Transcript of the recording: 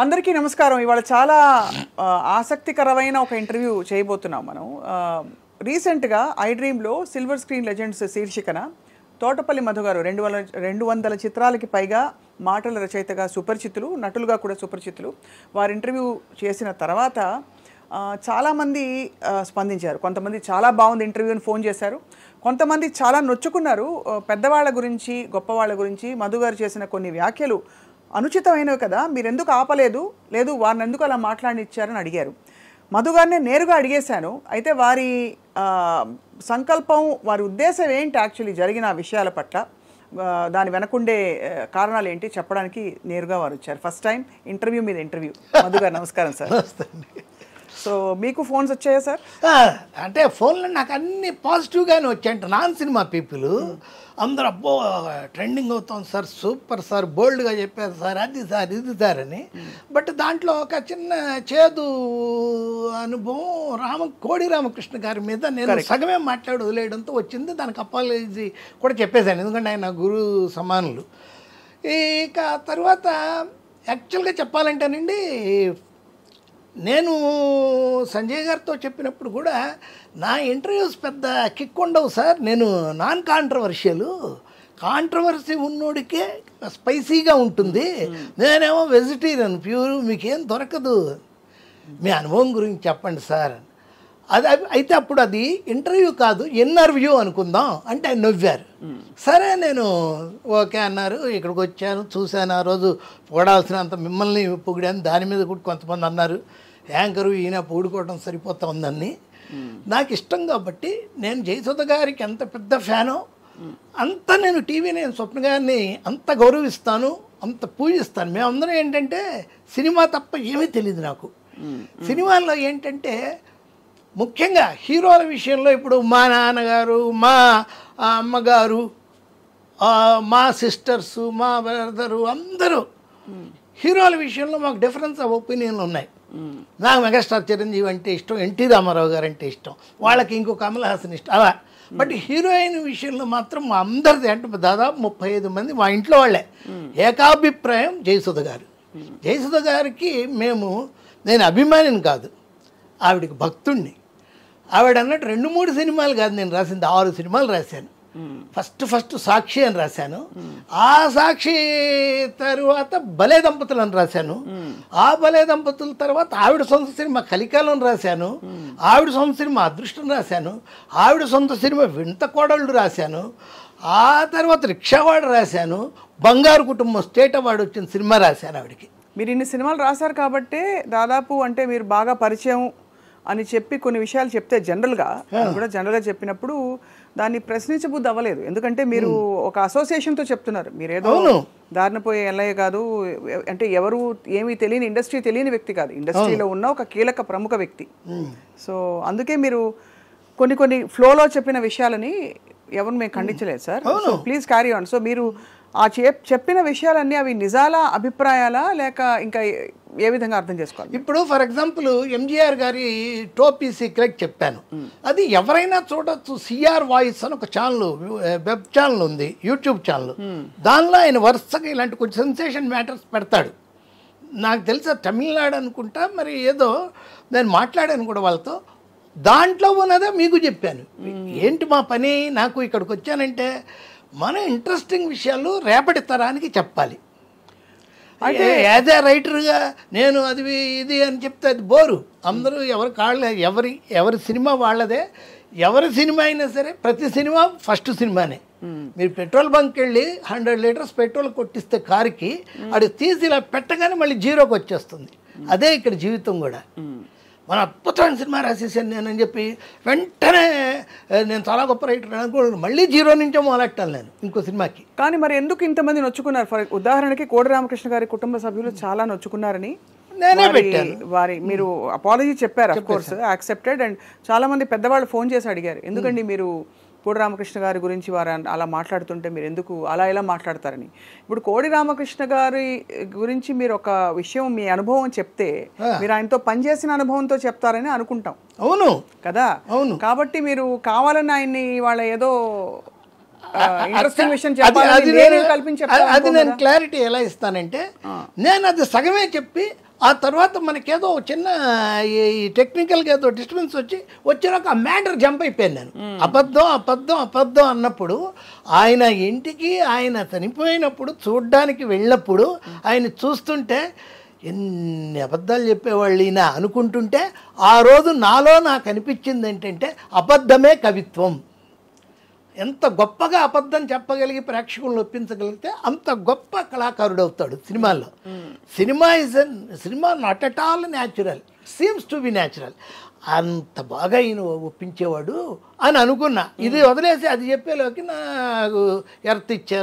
అందరికీ నమస్కారం. ఇవాళ చాలా ఆసక్తికరమైన ఒక ఇంటర్వ్యూ చేయబోతున్నాం మనం. రీసెంట్గా ఐ డ్రీమ్లో సిల్వర్ స్క్రీన్ లెజెండ్స్ శీర్షికన తోటపల్లి మధు గారు 200 చిత్రాలకి పైగా మాటల రచయితగా సుపరిచితులు, నటులుగా కూడా సుపరిచితులు. వారు ఇంటర్వ్యూ చేసిన తర్వాత చాలామంది స్పందించారు. కొంతమంది చాలా బాగుంది ఇంటర్వ్యూ అని ఫోన్ చేశారు. కొంతమంది చాలా నొచ్చుకున్నారు. పెద్దవాళ్ళ గురించి, గొప్పవాళ్ళ గురించి మధు గారు చేసిన కొన్ని వ్యాఖ్యలు అనుచితమైనవి కదా, మీరు ఎందుకు ఆపలేదు, లేదు వారిని ఎందుకు అలా మాట్లాడినిచ్చారని అడిగారు. మధు గారిని నేరుగా అడిగేశాను. అయితే వారి సంకల్పం, వారి ఉద్దేశం ఏంటి, యాక్చువల్లీ జరిగిన విషయాల పట్ల దాని వెనకుండే కారణాలు ఏంటి చెప్పడానికి నేరుగా వారు వచ్చారు. ఫస్ట్ టైం ఇంటర్వ్యూ మీద ఇంటర్వ్యూ. మధు గారు నమస్కారం సార్. సో మీకు ఫోన్స్ వచ్చాయా సార్? అంటే ఫోన్లో నాకు అన్ని పాజిటివ్గానే వచ్చాయంట. నాన్ సినిమా పీపుల్ అందరూ అబ్బో ట్రెండింగ్ అవుతాం సార్, సూపర్ సార్, బోల్డ్గా చెప్పారు సార్, అది సార్ ఇది సార్ అని. బట్ దాంట్లో ఒక చిన్న చేదు అనుభవం కోడి రామకృష్ణ గారి మీద నేను సగమే మాట్లాడి వదిలేయడంతో వచ్చింది. దానికి అపాలజీ కూడా చెప్పేశాను, ఎందుకంటే ఆయన గురు సమానులు. ఇక తర్వాత యాక్చువల్గా చెప్పాలంటేనండి, నేను సంజయ్ గారితో చెప్పినప్పుడు కూడా నా ఇంటర్వ్యూస్ పెద్ద కిక్ ఉండవు సార్, నేను నాన్ కాంట్రవర్సీ ఉన్నోడికే స్పైసీగా ఉంటుంది, నేనేమో వెజిటేరియన్ ప్యూర్, మీకేం దొరకదు, మీ అనుభవం గురించి చెప్పండి సార్. అది అయితే అప్పుడు అది ఇంటర్వ్యూ కాదు, ఇంటర్వ్యూ అనుకుందాం అంటే ఆయన నవ్వారు. సరే నేను ఓకే అన్నారు. ఇక్కడికి వచ్చాను, చూశాను, ఆ రోజు పొగడాల్సినంత మిమ్మల్ని పొగిడాను. దాని మీద కూడా కొంతమంది అన్నారు యాంకరు ఈయన పొగుడుకోవడం సరిపోతా ఉందని. నాకు ఇష్టం కాబట్టి నేను జయసుధ గారికి ఎంత పెద్ద ఫ్యానో అంత నేను నేను స్వప్న గారిని అంత గౌరవిస్తాను, అంత పూజిస్తాను. మేమందరం ఏంటంటే సినిమా తప్ప ఏమీ తెలియదు నాకు. సినిమాల్లో ఏంటంటే ముఖ్యంగా హీరోల విషయంలో ఇప్పుడు మా నాన్నగారు, మా అమ్మగారు, మా సిస్టర్సు, మా బ్రదరు అందరూ హీరోల విషయంలో మాకు డిఫరెన్స్ ఆఫ్ ఒపీనియన్లు ఉన్నాయి. నాకు మెగాస్టార్ చిరంజీవి అంటే ఇష్టం, ఎన్టీ రామారావు గారు అంటే ఇష్టం, వాళ్ళకి ఇంకో కమల్ హాసన్ ఇష్టం అలా. బట్ హీరోయిన్ విషయంలో మాత్రం మా అందరిది అంటే దాదాపు 35 మంది మా ఇంట్లో వాళ్ళే ఏకాభిప్రాయం జయసుధ గారు. జయసుధ గారికి నేను అభిమానిని కాదు, ఆవిడకి భక్తుణ్ణి. ఆవిడ అన్నట్టు 2-3 సినిమాలు కాదు నేను రాసింది, 6 సినిమాలు రాశాను. ఫస్ట్ సాక్షి అని రాశాను, ఆ సాక్షి తర్వాత భలే దంపతులు అని రాశాను, ఆ భలే దంపతుల తర్వాత ఆవిడ సొంత సినిమా కలికాలం రాశాను, ఆవిడ సొంత సినిమా అదృష్టం రాశాను, ఆవిడ సొంత సినిమా వింత కోడళ్ళు రాశాను, ఆ తర్వాత రిక్షావాడు రాశాను, బంగారు కుటుంబం స్టేట్ అవార్డు వచ్చిన సినిమా రాశాను ఆవిడకి. మీరు ఇన్ని సినిమాలు రాశారు కాబట్టే దాదాపు అంటే మీరు బాగా పరిచయం అని చెప్పి కొన్ని విషయాలు చెప్తే జనరల్గా చెప్పినప్పుడు దాన్ని ప్రశ్నించబుద్ధి అవ్వలేదు. ఎందుకంటే మీరు ఒక అసోసియేషన్తో చెప్తున్నారు, మీరేదో దారిన పోయే ఎల్లయ్య కాదు, అంటే ఎవరు ఏమీ తెలియని, ఇండస్ట్రీ తెలియని వ్యక్తి కాదు, ఇండస్ట్రీలో ఉన్న ఒక కీలక ప్రముఖ వ్యక్తి. సో అందుకే మీరు కొన్ని ఫ్లోలో చెప్పిన విషయాలని ఎవరు మేము ఖండించలేదు sir. So please carry on. So మీరు ఆ చెప్పిన విషయాలన్నీ అవి నిజాల, అభిప్రాయాలా, లేక ఇంకా ఏ విధంగా అర్థం చేసుకోవాలి? ఇప్పుడు ఫర్ ఎగ్జాంపుల్ ఎంజీఆర్ గారి టోపీ సీక్రెట్ చెప్పాను, అది ఎవరైనా చూడొచ్చు. సిఆర్ వాయిస్ అని ఒక ఛానల్, వెబ్ ఛానల్ ఉంది, యూట్యూబ్ ఛానల్. దానిలో ఆయన వరుసగా ఇలాంటి కొంచెం సెన్సేషన్ మ్యాటర్స్ పెడతాడు. నాకు తెలుసా తమిళనాడు అనుకుంటా, మరి ఏదో నేను మాట్లాడాను కూడా వాళ్ళతో. దాంట్లో ఉన్నదే మీకు చెప్పాను. ఏంటి మా పని, నాకు ఇక్కడికి వచ్చానంటే మన ఇంట్రెస్టింగ్ విషయాలు రేపటి తరానికి చెప్పాలి. అంటే యాజ్ ఏ రైటర్గా నేను అది ఇది అని చెప్తే అది బోరు. అందరూ ఎవరి సినిమా వాళ్ళదే, ఎవరి సినిమా అయినా సరే ప్రతి సినిమా ఫస్ట్ సినిమానే. మీరు పెట్రోల్ బంక్కి వెళ్ళి 100 లీటర్స్ పెట్రోల్ కొట్టిస్తే కారుకి, అది తీసి ఇలా పెట్టగానే మళ్ళీ జీరోకి వచ్చేస్తుంది. అదే ఇక్కడ జీవితం కూడా. మన అద్భుతమైన సినిమా రాసేసాను నేనని చెప్పి వెంటనే నేను చాలా గొప్ప రైటర్ అనుకోండి, మళ్ళీ జీరో నుంచే మొదలెట్టాను నేను ఇంకో సినిమాకి. కానీ మరి ఎందుకు ఇంతమంది నొచ్చుకున్నారు? ఫర్ ఉదాహరణకి కోడి రామకృష్ణ గారి కుటుంబ సభ్యులు చాలా నొచ్చుకున్నారని నేనే పెట్టాను. మీరు అపాలజీ చెప్పారు, అఫ్ కోర్స్ యాక్సెప్టెడ్. అండ్ చాలా మంది పెద్దవాళ్ళు ఫోన్ చేసి అడిగారు, ఎందుకండి మీరు కోడి రామకృష్ణ గారి గురించి వారు అలా మాట్లాడుతుంటే మీరు ఎందుకు అలా ఇలా మాట్లాడతారని. ఇప్పుడు కోడి రామకృష్ణ గారి గురించి మీరు ఒక విషయం, మీ అనుభవం చెప్తే మీరు ఆయనతో పనిచేసిన అనుభవంతో చెప్తారని అనుకుంటాం. అవును కదా, అవును. కాబట్టి మీరు కావాలని ఆయన్ని వాళ్ళ ఏదో ఇంట్రెస్టింగ్ విషయం చెప్పాలి, అది నేను క్లారిటీ ఎలా ఇస్తానంటే, నేను అది సగమే చెప్పి ఆ తర్వాత మనకేదో చిన్న ఈ టెక్నికల్గా ఏదో డిస్టర్బెన్స్ వచ్చినాక ఆ మ్యాటర్ జంప్ అయిపోయాను నేను. అబద్ధం అబద్ధం అబద్ధం అన్నప్పుడు ఆయన ఇంటికి ఆయన చనిపోయినప్పుడు చూడ్డానికి వెళ్ళినప్పుడు ఆయన చూస్తుంటే ఎన్ని అబద్ధాలు చెప్పేవాళ్ళు ఈయన అనుకుంటుంటే ఆ రోజు నాలో నాకు అనిపించింది ఏంటంటే అబద్ధమే కవిత్వం. ఎంత గొప్పగా అబద్ధం చెప్పగలిగి ప్రేక్షకులను ఒప్పించగలిగితే అంత గొప్ప కళాకారుడు అవుతాడు సినిమాలో. Cinema not at all natural, seems to be natural. అంత బాగా ఈయన ఒప్పించేవాడు అని అనుకున్నా. ఇది వదిలేసి అది చెప్పేలోకి నాకు ఎర్త్ ఇచ్చారు.